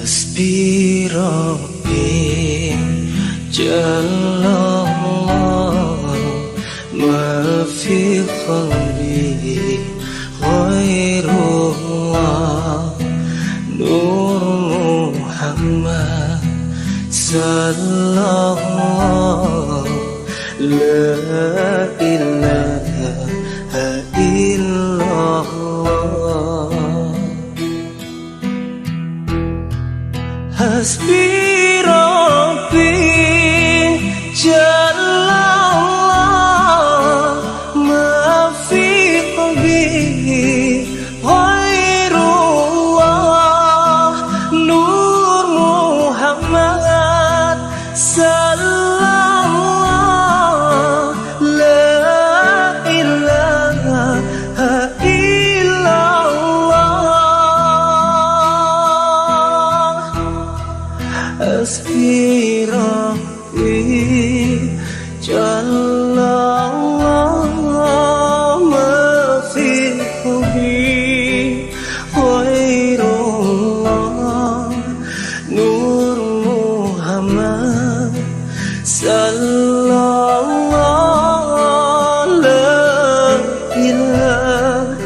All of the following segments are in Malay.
حسبي ربي جل الله ما في قلبي غير الله نور محمد صلى الله لا إله إلا الله حسبي ربي جل الله ما في قلبي غير الله نور محمد صلى الله لا إله إلا الله حسبي ربي جل الله ما في قلبي غير الله نور محمد صلى الله لا إله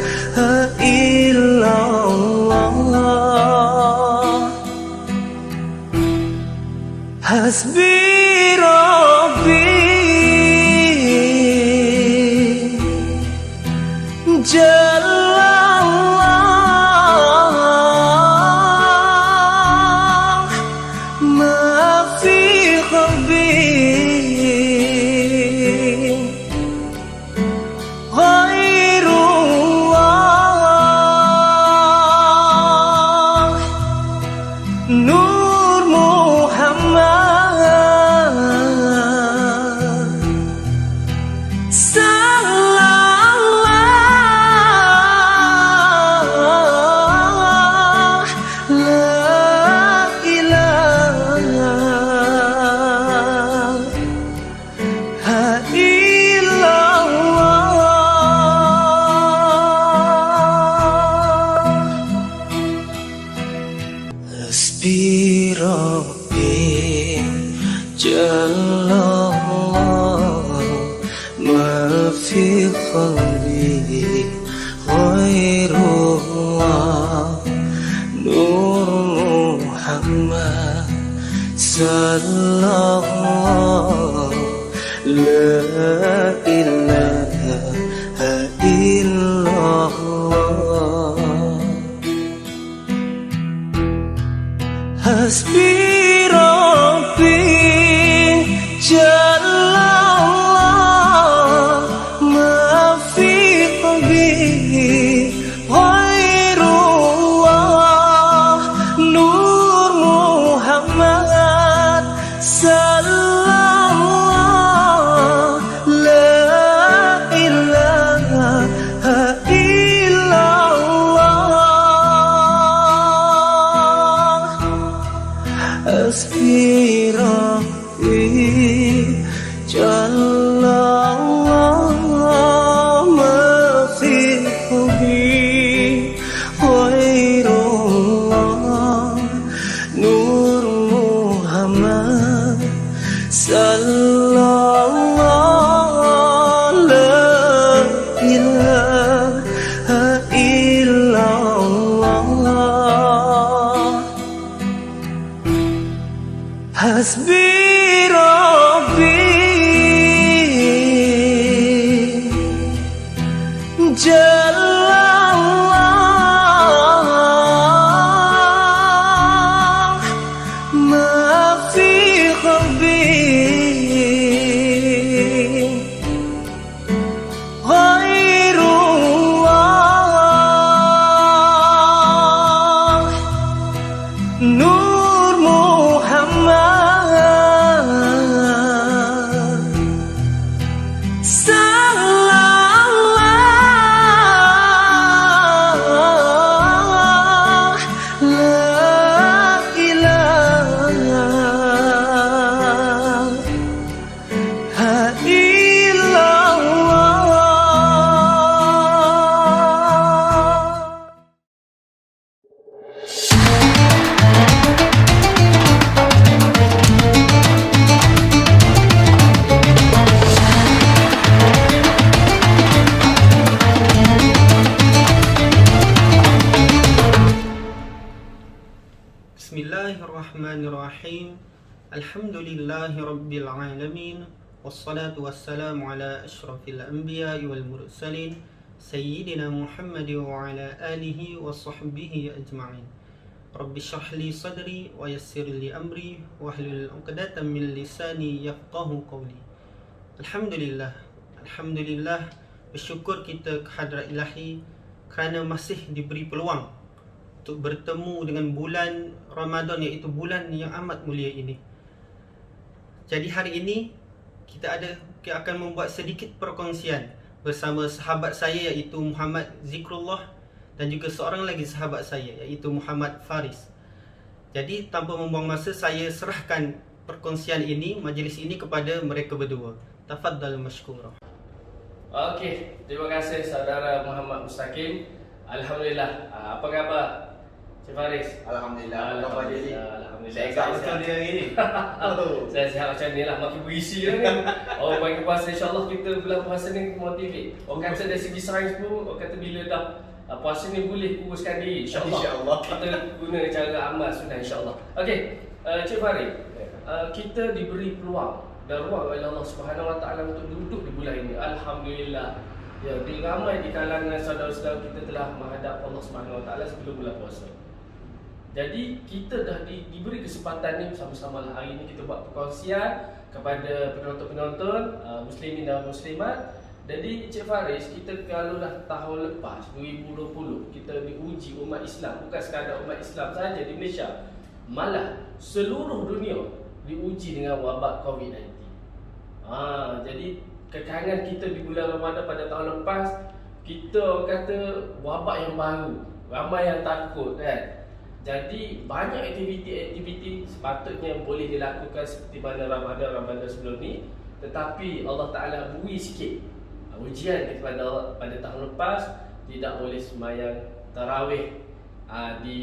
إلا الله حسبي ربي جل الله ما في قلبي غير الله نور محمد صلى الله لا إله إلا الله حسبي ربي جل الله ما في قلبي غير الله نور محمد صلى الله لا إله إلا الله حسبي ربي جل الله ما في قلبي غير الله نور محمد صلى الله لا إله إلا الله حسبي ربي جل الله ما في قلبي غير الله نور محمد صلى الله لا إله إلا الله حسبي ربي جل الله ما في قلبي غير الله نور محمد Bismillahirrahmanirrahim. Alhamdulillahirabbil alamin. Wassalatu wassalamu ala asyrafil anbiya'i wal mursalin sayyidina Muhammad wa ala alihi wa sahbihi ajma'in. Rabbi shrah li sadri wa yassir li amri wahlul 'uqdatam min lisani yafqahu qawli. Alhamdulillah. Alhamdulillah, bersyukur kita kehadrat Ilahi kerana masih diberi peluang untuk bertemu dengan bulan Ramadan, iaitu bulan yang amat mulia ini. Jadi hari ini kita akan membuat sedikit perkongsian bersama sahabat saya iaitu Muhammad Zikrullah dan juga seorang lagi sahabat saya iaitu Muhammad Faris. Jadi tanpa membuang masa, saya serahkan perkongsian ini, majlis ini kepada mereka berdua. Tafaddal mashkura. Okey, terima kasih saudara Muhammad Mustaqim. Alhamdulillah. Apa khabar Cik Faris? Alhamdulillah. Apa khabar jadi? Alhamdulillah. Saya ingat macam dia hari ni. Saya sihat macam ni lah, makin berisi dah ni. Oh, bagi puasa, insyaAllah kita bulan puasa ni motivate. Orang kata dari segi sains pun, orang kata bila dah puasa ni boleh kuruskan diri, insyaAllah. Kita guna cara amal sunnah, insyaAllah. Okey, Cik Faris, kita diberi peluang dan ruang oleh Allah Subhanahu Wa Taala untuk duduk di bulan ini. Alhamdulillah. Ya, ramai di kalangan saudara-saudara kita telah menghadap Allah Subhanahu Wa Taala sebelum bulan puasa. Jadi kita dah diberi kesempatan ni bersama-sama lah. Hari ni kita buat perkongsian kepada penonton-penonton muslimin dan muslimat. Jadi Cik Faris, kita kalau dah tahun lepas 2020 kita diuji umat Islam, bukan sekadar umat Islam saja di Malaysia, malah seluruh dunia diuji dengan wabak COVID-19. Jadi kekangan kita di bulan Ramadan pada tahun lepas, kita kata wabak yang baru, ramai yang takut kan. Jadi banyak aktiviti-aktiviti sepatutnya boleh dilakukan seperti mana Ramadan sebelum ni, tetapi Allah Ta'ala beri sikit ujian kepada Allah pada tahun lepas. Tidak boleh sembahyang tarawih di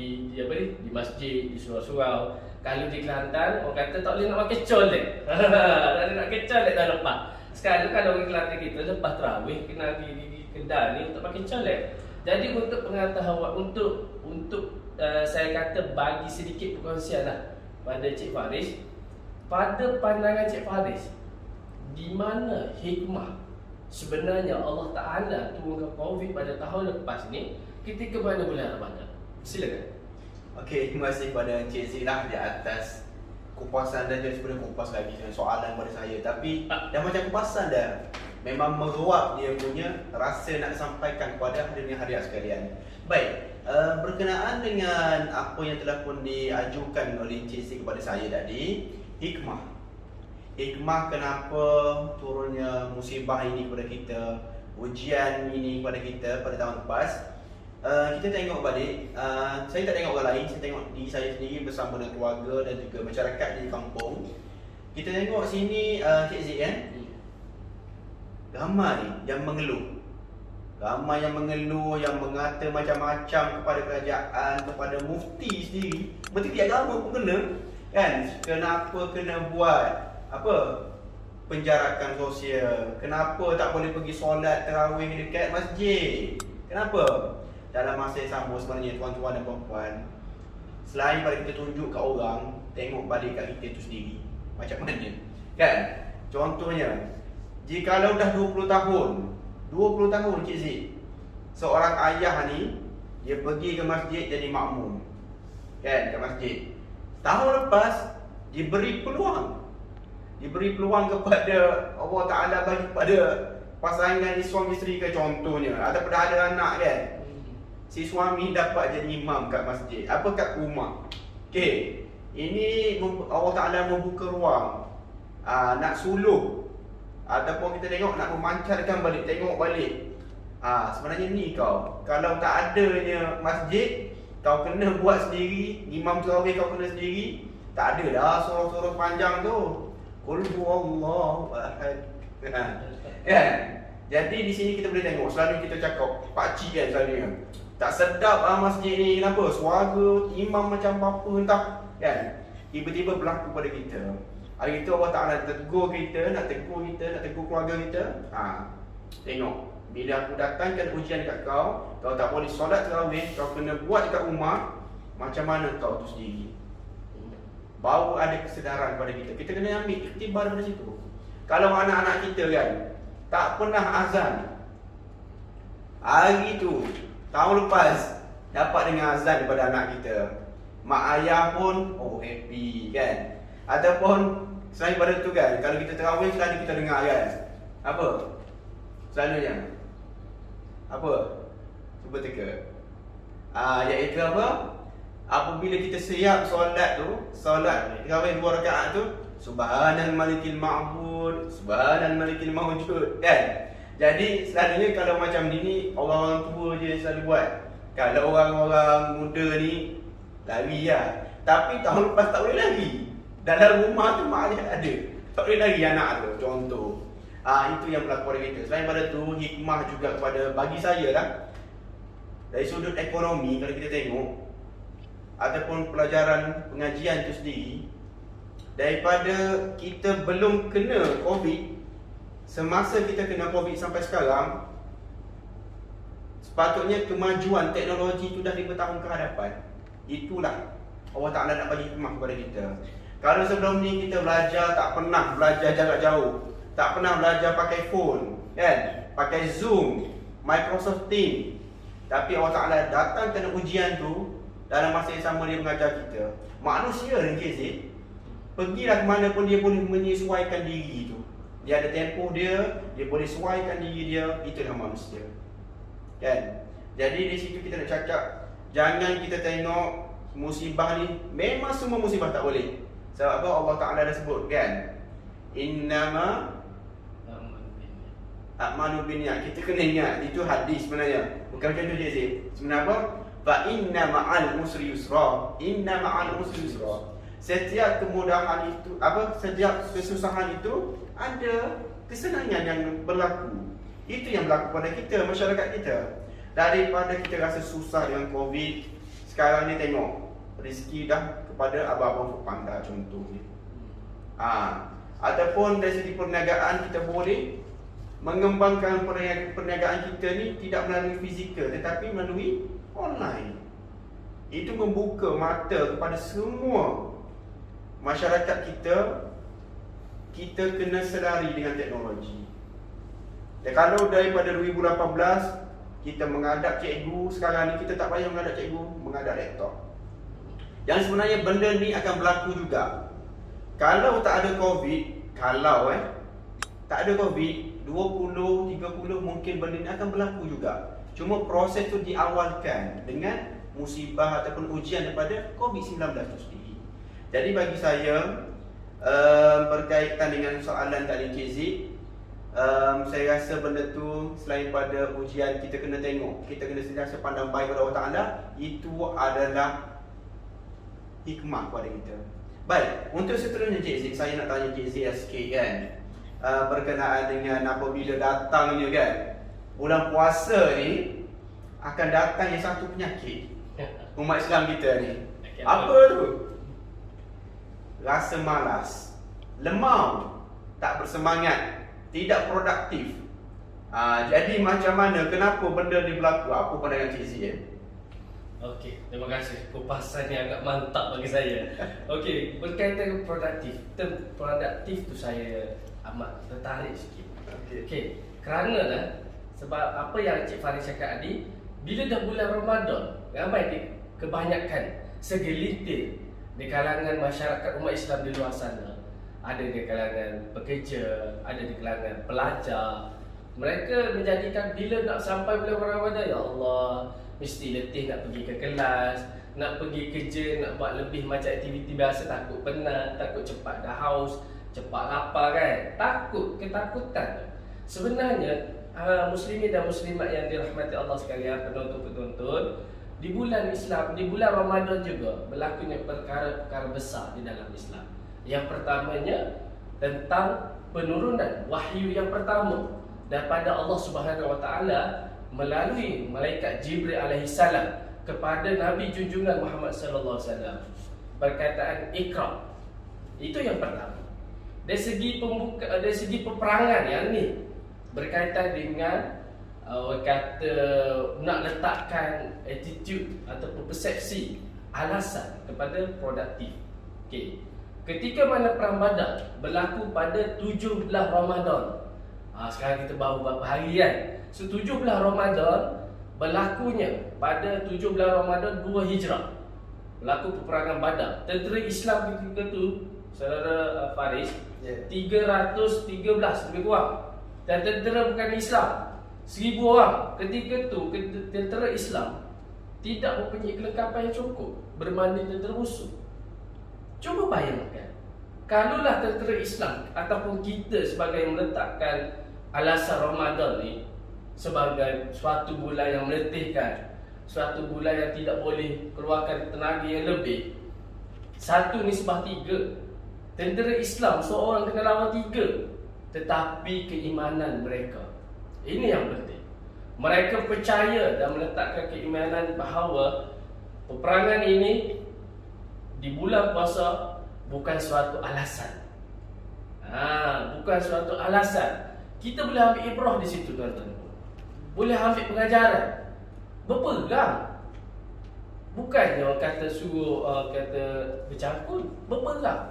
masjid, di surau-surau. Kalau di Kelantan, orang kata tak boleh nak makan colek. Tak boleh nak makan colek tahun lepas. Sekarang kalau orang Kelantan kita lepas tarawih kena di kedai ni untuk makan colek. Jadi untuk pengetahuan, untuk saya kata bagi sedikit perkongsian lah pada Cik Faris. Pada pandangan Cik Faris, di mana hikmah sebenarnya Allah Ta'ala turunkan COVID pada tahun lepas ni ketika mana bulan Ramadan? Silakan. Okey, terima kasih kepada Encik Zirah di atas kupasan dan jadi sebenarnya kupas lagi dengan soalan pada saya. Tapi dah macam kupasan dah. Memang meruap dia punya rasa nak sampaikan kepada hadirin-hadirat sekalian. Baik, berkenaan dengan apa yang telah pun diajukan oleh Encik Zee kepada saya tadi, hikmah. Hikmah kenapa turunnya musibah ini kepada kita, ujian ini kepada kita pada tahun lepas. Kita tengok balik, saya tak tengok orang lain, saya tengok diri saya sendiri bersama dengan keluarga dan juga masyarakat di kampung. Kita tengok sini Cik Zee kan, ramai yang mengeluh. Ramai yang mengeluh, yang mengata macam-macam kepada kerajaan, kepada mufti sendiri. Menteri agama pun kena kan, kenapa kena buat penjarakan sosial, kenapa tak boleh pergi solat tarawih dekat masjid, kenapa? Dalam masa yang sama sebenarnya tuan-tuan dan puan-puan, selain pada kita tunjuk kat orang, tengok balik kat kita tu sendiri macam mana kan. Contohnya, jikalau dah 20 tahun Cik Zee, seorang ayah ni dia pergi ke masjid jadi makmum kan, ke masjid. Tahun lepas diberi peluang kepada Allah Ta'ala bagi kepada pasangan suami isteri ke contohnya, ataupun dah ada anak kan, si suami dapat jadi imam kat masjid, kat rumah. Okey, ini Allah Ta'ala membuka ruang nak suluh, ataupun kita tengok nak memancarkan balik, tengok balik. Sebenarnya ni kau, kalau tak adanya masjid, kau kena buat sendiri, imam tarawih kau kena sendiri. Tak ada dah surah-surah panjang tu. Qul huwallahu ahad. Kan? Jadi di sini kita boleh tengok, selalu kita cakap pakcik kan selalunya. Tak sedap masjid ni, kenapa? Suara imam macam apa entah kan. Tiba-tiba berlaku pada kita. Hari itu Allah Ta'ala tegur kita, nak tegur keluarga kita. Tengok, bila aku datangkan ujian dekat kau tak boleh solat tarawih, kau kena buat dekat rumah. Macam mana kau tu sendiri? baru ada kesedaran pada kita. Kita kena ambil iktibar dari situ. Kalau anak-anak kita kan tak pernah azan, hari tu tahun lepas dapat dengar azan daripada anak kita, mak ayah pun happy kan. Ataupun selain pada tu kan, kalau kita terawih selalu kita dengar kan, apa? Selalunya apa? Cuba teka. Iaitu apa? Apabila kita siap solat tu, solat terawih 2 rakaat tu, subhanal malikil ma'bud, subhanal malikil mawjud kan. Jadi selalunya kalau macam ni orang-orang tua je yang selalu buat. Kalau orang-orang muda ni lari lah. Tapi tahun lepas tak boleh lari. Dalam rumah tu mak ayah ada, tak boleh lari anak tu, contoh. Itu yang berlaku pada kita. Selain pada tu, hikmah juga kepada bagi saya lah, dari sudut ekonomi kalau kita tengok, ataupun pelajaran pengajian tu sendiri, daripada kita belum kena COVID, semasa kita kena COVID sampai sekarang, sepatutnya kemajuan teknologi tu dah 5 tahun ke hadapan. Itulah Allah Ta'ala nak bagi hikmah kepada kita. Kalau sebelum ni kita belajar tak pernah belajar jarak jauh, tak pernah belajar pakai phone kan, pakai Zoom, Microsoft Teams, tapi Allah Ta'ala datangkan ujian tu, dalam masa yang sama dia mengajar kita. Manusia ni KZ, pergilah ke mana pun dia boleh menyesuaikan diri tu. Dia ada tempoh dia boleh sesuaikan diri dia. Itulah manusia kan. Jadi di situ kita nak cakap, jangan kita tengok musibah ni, memang semua musibah tak boleh. Sebab apa? Allah Ta'ala dah sebut kan, innama a'malu binniyat. Kita kena ingat, itu hadis sebenarnya, bukan macam tu je Zee. Sebenarnya apa? Fa inna ma'al usri yusra. Inna ma'al usri yusra. Setiap kemudahan itu, setiap kesusahan itu ada kesenangan yang berlaku. Itu yang berlaku pada kita, masyarakat kita. Daripada kita rasa susah dengan COVID, sekarang ni tengok rezeki dah kepada abang-abang Foodpanda contohnya. Ataupun dari segi perniagaan, kita boleh mengembangkan perniagaan kita ni tidak melalui fizikal tetapi melalui online. Itu membuka mata kepada semua masyarakat kita. Kita kena sedari dengan teknologi. Dan kalau daripada 2018 kita menghadap cikgu, sekarang ni kita tak payah menghadap cikgu, menghadap laptop. Yang sebenarnya benda ni akan berlaku juga. Kalau tak ada COVID, tak ada COVID, 20, 30 mungkin benda ni akan berlaku juga. Cuma proses tu diawalkan dengan musibah ataupun ujian daripada COVID-19 tu sendiri. Jadi bagi saya, berkaitan dengan soalan tadi KZ, saya rasa benda tu selain pada ujian, kita kena tengok, kita kena sentiasa pandang baik kepada Allah Ta'ala. Itu adalah hikmah kepada kita. Baik, untuk seterusnya Cik Z, saya nak tanya Cik Z sikit kan, berkenaan dengan apabila datangnya kan bulan puasa ni, akan datang yang satu penyakit umat Islam kita ni. Apa tu? Rasa malas, lemau, tak bersemangat, tidak produktif. Jadi macam mana, kenapa benda ni berlaku? Apa pandangan Cik Z? Okey, terima kasih. Kupasan yang agak mantap bagi saya. Okey, berkaitan dengan produktif. Term produktif tu saya amat tertarik sikit. Okey, kerana lah, sebab apa yang Cik Farid cakap tadi, bila dah bulan Ramadan, ramai kebanyakan segelintir di kalangan masyarakat umat Islam di luar sana, ada di kalangan pekerja, ada di kalangan pelajar, mereka menjadikan bila nak sampai bulan Ramadan, ya Allah, mesti letih nak pergi ke kelas, nak pergi kerja, nak buat lebih macam aktiviti biasa, takut penat, takut cepat dah haus, cepat lapar kan, ketakutan. Sebenarnya muslimin dan muslimat yang dirahmati Allah sekalian, penonton-penonton, di bulan Islam, di bulan Ramadan juga berlakunya perkara-perkara besar di dalam Islam. Yang pertamanya tentang penurunan wahyu yang pertama daripada Allah Subhanahu Wa Taala melalui malaikat Jibril alaihi salam kepada Nabi junjungan Muhammad sallallahu alaihi wasallam, perkataan Iqra. Itu yang pertama. Dari segi peperangan yang ni berkaitan dengan kata nak letakkan attitude ataupun persepsi alasan kepada produktif. Okey. Ketika mana perang Badar berlaku pada 17 Ramadan. Sekarang kita baru berapa hari kan? So 17 Ramadan berlakunya pada 17 Ramadan 2 Hijrah. Berlaku peperangan Badar. Tentera Islam ketika tu, saudara Faris, 313 lebih kurang. Dan tentera bukan Islam 1000 orang. Ketika tu tentera Islam tidak mempunyai kelengkapan yang cukup berbanding tentera musuh. Cuba bayangkan, kalaulah tentera Islam ataupun kita sebagai yang meletakkan alasan Ramadan ni sebagai suatu bulan yang meletihkan, suatu bulan yang tidak boleh keluarkan tenaga yang lebih, 1:3. Tentera Islam seorang kena lawan 3. Tetapi keimanan mereka, ini yang penting, mereka percaya dan meletakkan keimanan bahawa peperangan ini di bulan puasa bukan suatu alasan. Bukan suatu alasan. Kita boleh ambil ibrah di situ, tuan-tuan. Boleh ambil pengajaran. Berpegang. Bukannya orang kata suruh kata bercakun. Berpegang.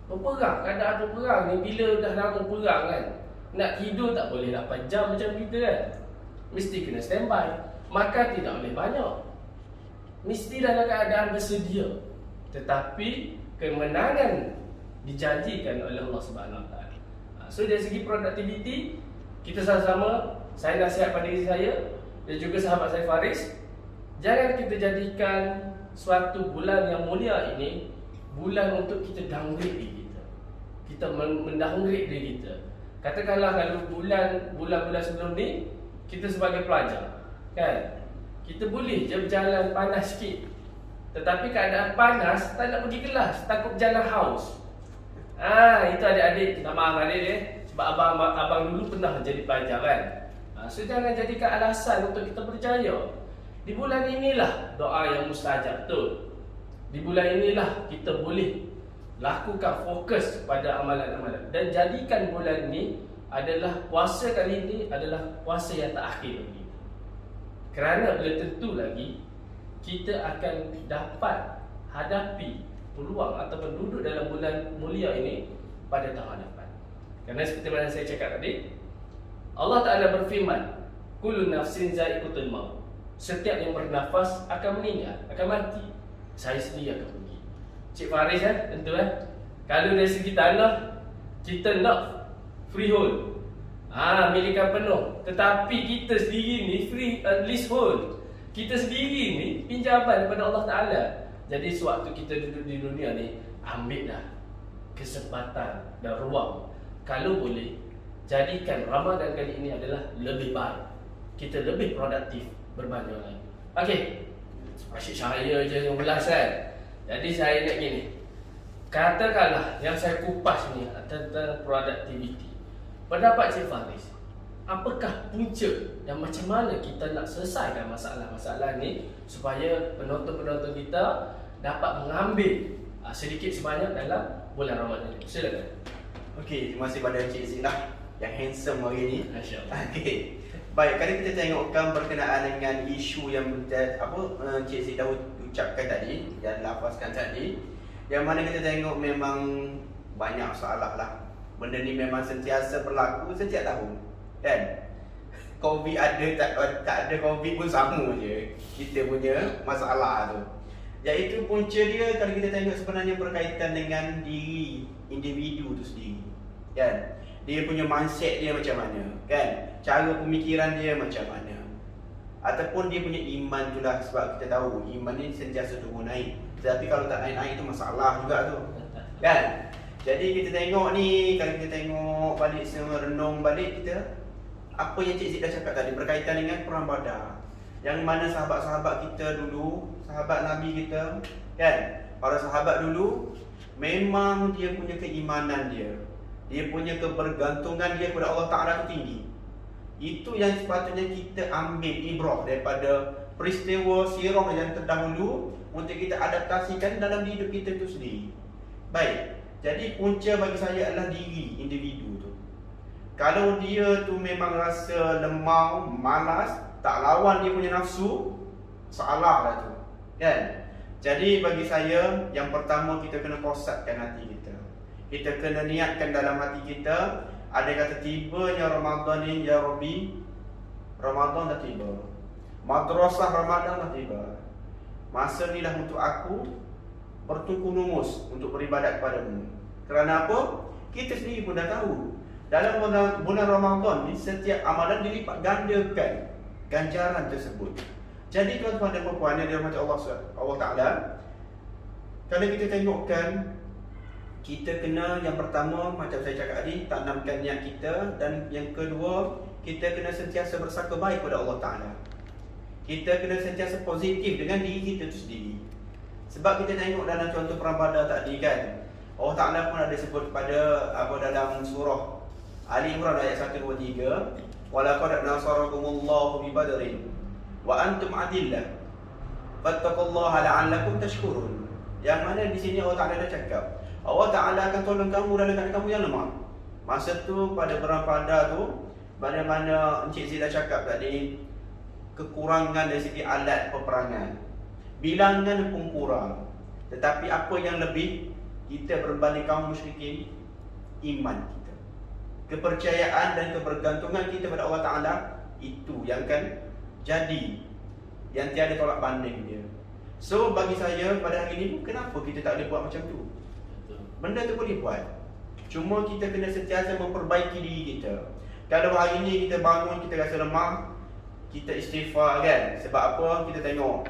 Berperang. Keadaan berperang ni bila dah lama perang kan, nak tidur tak boleh 8 jam macam kita kan. Mesti kena standby. Makan tidak boleh banyak. Mesti dalam keadaan bersedia. Tetapi kemenangan dijanjikan oleh Allah Subhanahu Wa Taala. So dari segi produktiviti, kita sama-sama, saya nasihat pada diri saya dan juga sahabat saya Faris, jangan kita jadikan suatu bulan yang mulia ini bulan untuk kita downgrade diri kita. Kita mendowngrade diri kita. Katakanlah kalau bulan-bulan sebelum ni kita sebagai pelajar, kan, kita boleh je berjalan panas sikit. Tetapi keadaan panas, tak nak pergi kelas, takut berjalan haus. Itu adik-adik, minta maaf adik sebab abang dulu pernah jadi pelajar kan. So jangan jadikan alasan untuk kita percaya. Di bulan inilah doa yang mustajab tu. Di bulan inilah kita boleh lakukan fokus pada amalan-amalan. Dan jadikan bulan ni adalah puasa kali ini adalah puasa yang terakhir bagi kita. Kerana bila tentu lagi kita akan dapat hadapi peluang ataupun duduk dalam bulan mulia ini pada tahun depan. Kerana seperti mana saya cakap tadi, Allah Ta'ala berfirman, kullu nafsin za'iqatul maut. Setiap yang bernafas akan meninggal, akan mati. Saya sendiri akan pergi. Cik Faris kan, tentu kan. Kalau dari segi tanah, kita nak freehold, milikan penuh. Tetapi kita sendiri ni leasehold. Kita sendiri ni pinjaman daripada Allah Ta'ala. Jadi sewaktu kita duduk di dunia ni, ambillah kesempatan dan ruang. Kalau boleh, jadikan Ramadan kali ini adalah lebih baik. Kita lebih produktif berbanding lain. Okey, asyik saya je yang ulas kan. Jadi saya nak gini, katakanlah yang saya kupas ni tentang productivity. Pendapat Cik Faris, apakah punca dan macam mana kita nak selesaikan masalah-masalah ni supaya penonton-penonton kita dapat mengambil sedikit sebanyak dalam bulan Ramadan ini? Silakan. Okey, terima kasih pada Encik Zik lah yang handsome hari ni. Masya-Allah. Okey. Baik, kali kita tengokkan berkenaan dengan isu yang Encik Zik dah ucapkan tadi dan lafazkan tadi, yang mana kita tengok memang banyak masalah lah. Benda ni memang sentiasa berlaku setiap tahun, kan? Covid ada, tak ada Covid pun sama je kita punya masalah tu. Iaitu punca dia kalau kita tengok sebenarnya berkaitan dengan diri individu tu sendiri, kan? Dia punya mindset dia macam mana, kan? Cara pemikiran dia macam mana, ataupun dia punya iman tu lah. Sebab kita tahu iman ni sentiasa turun naik. Tapi kalau tak naik-naik tu masalah juga tu, kan? Jadi kita tengok ni, kalau kita tengok balik semua, renung balik kita, apa yang Cik Zik dah cakap tadi berkaitan dengan perang Badar, yang mana sahabat-sahabat kita dulu, sahabat Nabi kita, kan, para sahabat dulu, memang dia punya keimanan dia punya kebergantungan dia kepada Allah Ta'ala tu tinggi. Itu yang sepatutnya kita ambil ibrah daripada peristiwa sirah yang terdahulu untuk kita adaptasikan dalam hidup kita tu sendiri. Baik, jadi punca bagi saya adalah diri individu tu. Kalau dia tu memang rasa lemah, malas, tak lawan dia punya nafsu, salah lah tu, kan? Jadi bagi saya, yang pertama kita kena kosatkan hati kita. Kita kena niatkan dalam hati kita, ada kata tibanya Ramadan ni, ya Rabbi, Ramadan dah tiba, madrasah Ramadan dah tiba. Masa ni dah untuk aku bertukar lumus untuk beribadat kepadamu. Kerana apa? Kita sendiri pun dah tahu, dalam bulan Ramadan ni setiap amalan dilipat gandakan ganjaran tersebut. Jadi tuan-tuan dan puan-puan yang dirahmati Allah Ta'ala, kalau kita tengokkan, kita kena yang pertama macam saya cakap tadi, tanamkan niat kita. Dan yang kedua, kita kena sentiasa bersangka baik kepada Allah Ta'ala. Kita kena sentiasa positif dengan diri kita tu sendiri. Sebab kita tengok dalam contoh perang Badar tadi kan, Allah Ta'ala pun ada sebut pada dalam surah Ali Imran ayat 1, 2, 3, walaqad nasarakumullahu bi badrin wa antum adillah fattaqullaha la'allakum tashkurun. Yang mana di sini Allah Ta'ala dah cakap, Allah Ta'ala akan tolong kamu dalam keadaan kamu yang lemah. Masa tu pada perang Badar tu, mana Encik Zee dah cakap tadi, kekurangan dari segi alat peperangan, bilangan pun kurang. Tetapi apa yang lebih, kita berbanding kaum musyrikin, iman kita, kepercayaan dan kebergantungan kita pada Allah Ta'ala, itu yang kan jadi, yang tiada tolak banding dia. So bagi saya pada hari ini, kenapa kita tak boleh buat macam tu? Benda tu boleh buat, cuma kita kena sentiasa memperbaiki diri kita. Kalau hari ini kita bangun, kita rasa lemah, kita istighfar kan. Sebab apa? Kita tengok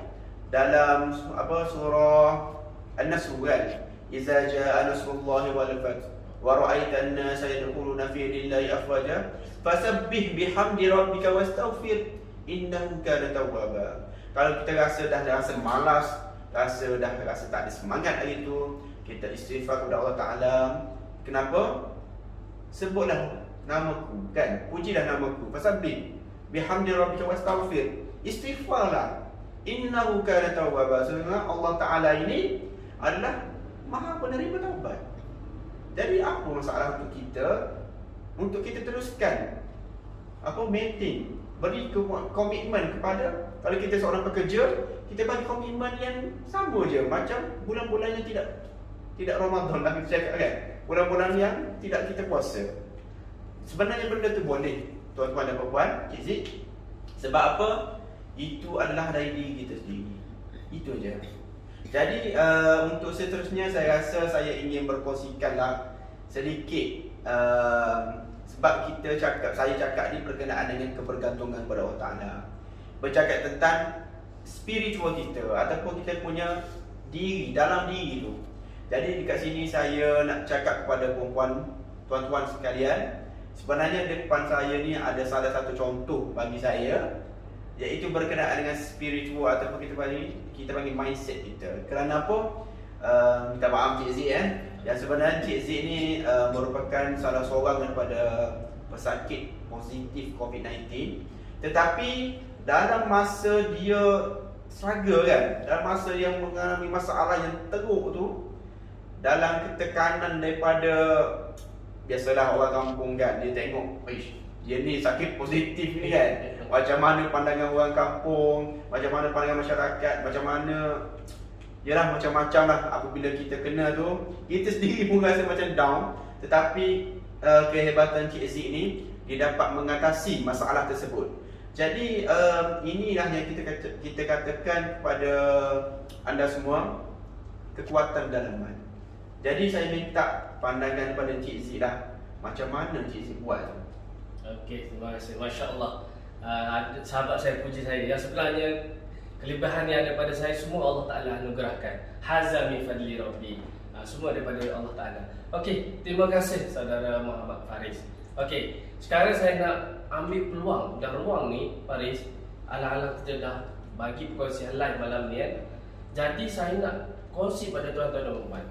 dalam surah An-Nasr kan, iza jaa nasrullahi wal fath wa ra'aita an-nasa yadkhuluna fi dinillahi afwaja fasabbih bihamdi rabbika wastaghfir innahu kana tawwaba. Kalau kita dah rasa malas, dah rasa tak ada semangat hari itu, kita istighfar kepada Allah Ta'ala. Kenapa? Sebutlah namaku kan, pujilah namaku, fasabbih bihamdi rabbika wastaghfir, istighfarlah, innahu kana tawwaba. Sebenarnya Allah Ta'ala ini adalah Maha penerima taubat. Jadi apa masalah untuk kita teruskan maintain, beri komitmen kepada, kalau kita seorang pekerja, kita bagi komitmen yang sama je macam bulan-bulan yang tidak Ramadan lah kita cakap kan, bulan-bulan yang tidak kita puasa. Sebenarnya benda tu boleh tuan-tuan dan puan-puan, Cik Zee. Sebab apa? Itu adalah dari diri kita sendiri. Itu je. Jadi untuk seterusnya, saya rasa saya ingin berkongsikanlah sedikit, sebab saya cakap ni berkenaan dengan kebergantungan kepada Allah Ta'ala, bercakap tentang spiritual kita ataupun kita punya diri, dalam diri tu. Jadi dekat sini saya nak cakap kepada puan-puan, tuan-tuan sekalian, sebenarnya depan saya ni ada salah satu contoh bagi saya, iaitu berkenaan dengan spiritual ataupun kita panggil mindset kita. Kerana apa? Minta maaf Cik Zee yang sebenarnya Cik Zee ni merupakan salah seorang daripada pesakit positif COVID-19. Tetapi dalam masa dia struggle kan, dalam masa yang mengalami masalah yang teruk tu, dalam ketekanan daripada, biasalah orang kampung kan, dia tengok, dia ni sakit positif ni kan, macam mana pandangan orang kampung, macam mana pandangan masyarakat, macam mana, yalah macam-macam lah. Apabila kita kena tu, kita sendiri pun rasa macam down. Tetapi kehebatan Cik Zee ni, dia dapat mengatasi masalah tersebut. Jadi inilah yang kita katakan kepada anda semua, kekuatan dalaman. Jadi saya minta pandangan daripada Cik Zee lah, macam mana Cik Zee buat tu. Okey, terima kasih. Masya Allah. Sahabat saya puji saya. Yang sebenarnya kelebihan yang ada pada saya semua Allah Ta'ala anugerahkan. Hadza min fadli Rabbi. Semua daripada Allah Ta'ala. Okey, terima kasih saudara Muhammad Faris. Okey, sekarang saya nak ambil peluang dan ruang ni, Faris. Alang-alang kita dah bagi perkongsian live malam ni kan. Jadi saya nak kongsi pada tuan-tuan dan puan.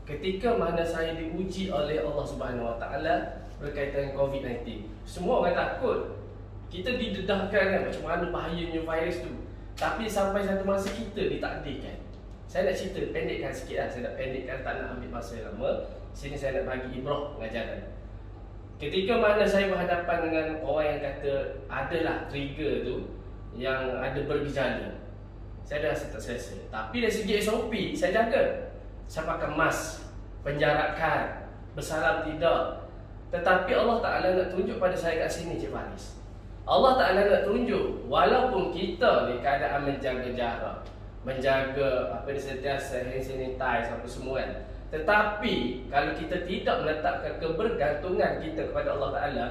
Ketika mana saya diuji oleh Allah Subhanahu Wa Ta'ala berkaitan dengan COVID-19, semua orang takut. Kita didedahkan kan macam mana bahayanya virus tu. Tapi sampai satu masa kita ditakdirkan. Saya nak cerita, pendekkan sikit lah. Saya nak pendekkan, tak nak ambil masa yang lama. Sini saya nak bagi ibrah pengajaran. Ketika mana saya berhadapan dengan orang yang kata adalah trigger tu yang ada bergejala, saya dah rasa tak selesa. Tapi dari segi SOP, saya jaga. Saya pakai mask, penjarakan, bersalam tidak. Tetapi Allah Ta'ala nak tunjuk pada saya kat sini, Cik Faris. Allah Ta'ala nak tunjuk, walaupun kita ni keadaan menjaga jarak, menjaga apa dia sentiasa hand sanitize apa semua kan. Tetapi kalau kita tidak meletakkan kebergantungan kita kepada Allah Ta'ala,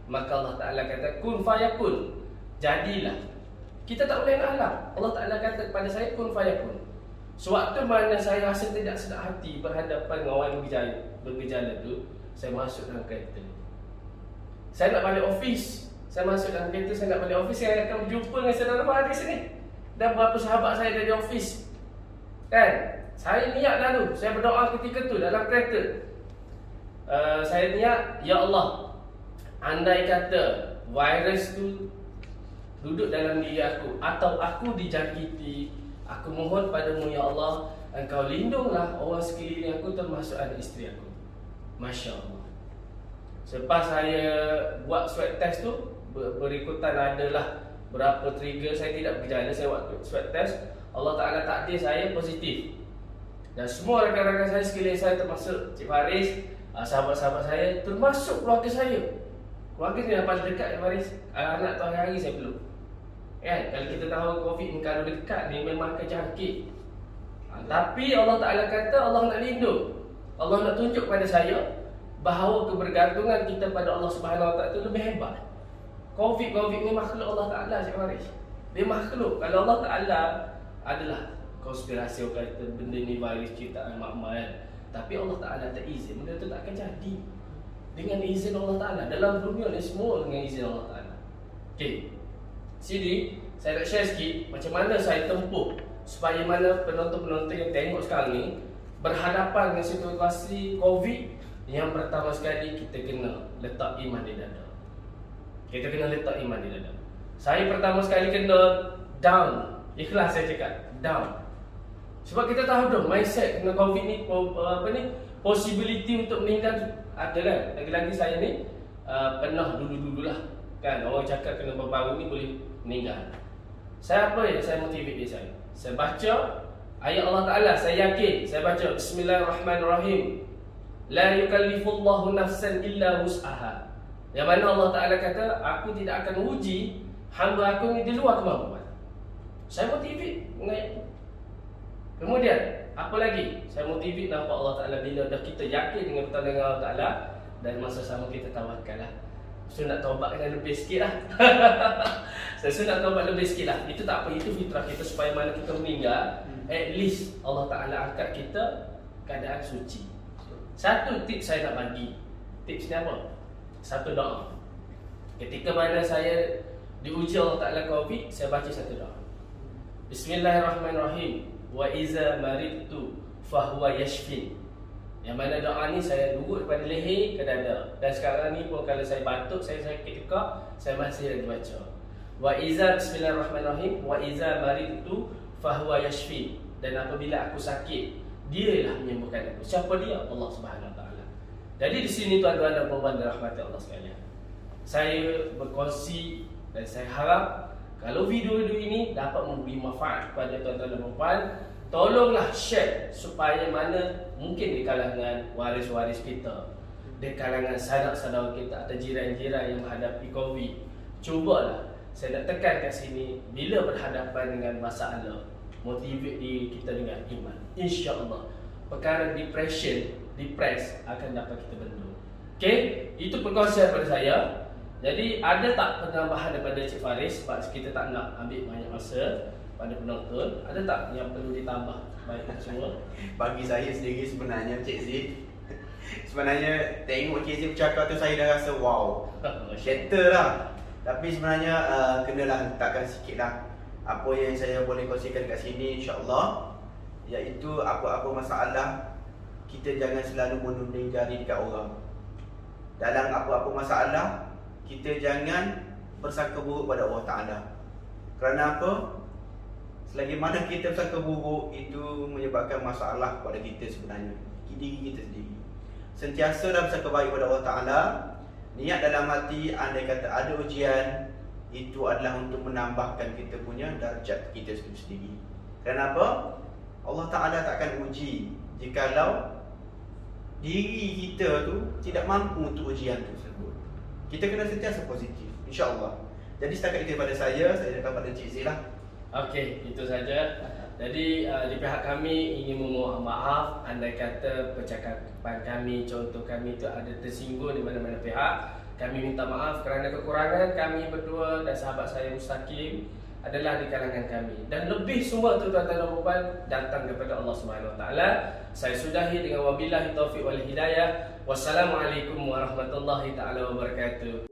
maka Allah Ta'ala kata kun fayakun, jadilah. Kita tak boleh nak halang. Allah Ta'ala kata kepada saya kun fayakun. Sewaktu mana saya rasa tidak sedap hati berhadapan dengan orang bergejala tu, saya masuk dalam kereta. Saya nak balik office. Saya masuk dalam kereta, saya nak balik office, saya akan berjumpa dengan saudara Faris ni. Dan beberapa sahabat saya dari office. Kan? Saya niat lalu, saya berdoa ketika tu dalam kereta. Saya niat, ya Allah, andai kata virus tu duduk dalam diri aku atau aku dijangkiti, aku mohon padamu ya Allah, Engkau lindunglah orang sekeliling aku termasuk anak isteri aku. Masya Allah. Selepas saya buat swab test tu, berikutan adalah berapa trigger saya tidak bergejala, saya buat swab test. Allah Ta'ala takdir saya positif. Dan semua rakan-rakan saya sekeliling saya termasuk Cik Faris, sahabat-sahabat saya, termasuk keluarga saya. Keluarga ni yang paling dekat Cik Faris. Anak tu hari-hari saya peluk. Kan? Kalau kita tahu COVID ni kalau dekat ni memang akan jangkit. Tapi Allah Ta'ala kata Allah nak lindung. Allah nak tunjuk pada saya bahawa kebergantungan kita pada Allah Subhanahu Wa Ta'ala itu lebih hebat. COVID ni makhluk Allah Ta'ala, Cik Faris. Dia makhluk. Kalau Allah Ta'ala adalah konspirasi orang kata benda ni virus ciptaan makmal kan. Tapi Allah Ta'ala tak izin, benda tu tak akan jadi. Dengan izin Allah Ta'ala. Dalam dunia ni semua dengan izin Allah Ta'ala. Okay. Sini saya nak share sikit macam mana saya tempuh supaya mana penonton-penonton yang tengok sekarang ni berhadapan dengan situasi COVID. Yang pertama sekali kita kena letak iman di dada. Kita kena letak iman di dada. Saya pertama sekali kena down. Ikhlas saya cakap, down. Sebab kita tahu dah mindset kena COVID ni possibility untuk meninggal ada kan. Lagi-lagi saya ni pernah dulu-dululah kan orang cakap kena baru ni boleh meninggal. Saya apa ya? Saya motivate dia saya. Saya baca ayat Allah Ta'ala, saya yakin. Saya baca Bismillahirrahmanirrahim. La yukallifullahu nafsan illa wus'aha. Yang mana Allah Ta'ala kata, aku tidak akan uji hamba aku ni di luar kemampuan. Saya motivate dengan ayat. Kemudian, apa lagi? Saya motivate nampak Allah Ta'ala bila dah kita yakin dengan pertolongan Allah Ta'ala dan masa sama kita tawakal lah. So nak taubat kena lebih sikit lah. Saya nak taubat lebih sikit lah. Itu tak apa, itu fitrah kita supaya mana kita meninggal, at least Allah Ta'ala angkat kita keadaan suci. Satu tips saya nak bagi. Tips ni apa? Satu doa. Ketika mana saya diuji Allah Ta'ala COVID, saya baca satu doa. Bismillahirrahmanirrahim. Wa iza maridtu fahuwa yashfin. Yang mana doa ni saya lurut daripada leher ke dada. Dan sekarang ni pun kalau saya batuk, saya sakit juga, saya masih lagi baca. Wa iza bismillahirrahmanirrahim. Wa iza maridtu fahuwa yashfin. Dan apabila aku sakit, Dialah menyembuhkan aku. Siapa dia? Allah Subhanahu Wa Taala. Jadi di sini tuan-tuan dan puan-puan dirahmati Allah sekalian, saya berkongsi dan saya harap kalau video-video ini dapat memberi manfaat kepada tuan-tuan dan puan-puan, tolonglah share supaya mana mungkin di kalangan waris-waris kita, di kalangan saudara-saudara kita atau jiran-jiran yang menghadapi COVID, cubalah saya nak tekan kat sini bila berhadapan dengan masalah, motivate diri kita dengan iman. InsyaAllah perkara depress akan dapat kita bendung. Okay, itu perkongsian daripada saya. Jadi ada tak penambahan daripada Cik Faris sebab kita tak nak ambil banyak masa pada penonton? Ada tak yang perlu ditambah baik semua? Bagi saya sendiri sebenarnya Cik Z, sebenarnya tengok Cik Z bercakap tu saya dah rasa wow, settle lah. Tapi sebenarnya kenalah letakkan sikit lah apa yang saya boleh kongsikan kat sini, insyaAllah, iaitu apa-apa masalah kita jangan selalu menunding jari dekat orang. Dalam apa-apa masalah kita jangan bersangka buruk pada Allah Ta'ala. Kerana apa? Selagi mana kita bersangka buruk, itu menyebabkan masalah kepada kita sebenarnya, diri kita sendiri. Sentiasa dalam bersangka baik kepada Allah Ta'ala. Niat dalam hati, andai kata ada ujian, itu adalah untuk menambahkan kita punya darjat kita sendiri. Kenapa? Allah Ta'ala takkan uji jikalau diri kita tu tidak mampu untuk ujian tersebut. Kita kena sentiasa positif, insya-Allah. Jadi setakat itu daripada saya dapat pada Cik Zee lah. Okey, itu saja. Jadi di pihak kami ingin memohon maaf andai kata percakapan kami, contoh kami itu ada tersinggung di mana-mana pihak. Kami minta maaf kerana kekurangan kami berdua dan sahabat saya Mustaqim adalah di kalangan kami. Dan lebih semua tuan-tuan dan puan datang daripada Allah Subhanahu Wa Taala. Saya sudahi dengan wabillahi taufiq wal hidayah. Wassalamualaikum warahmatullahi taala wabarakatuh.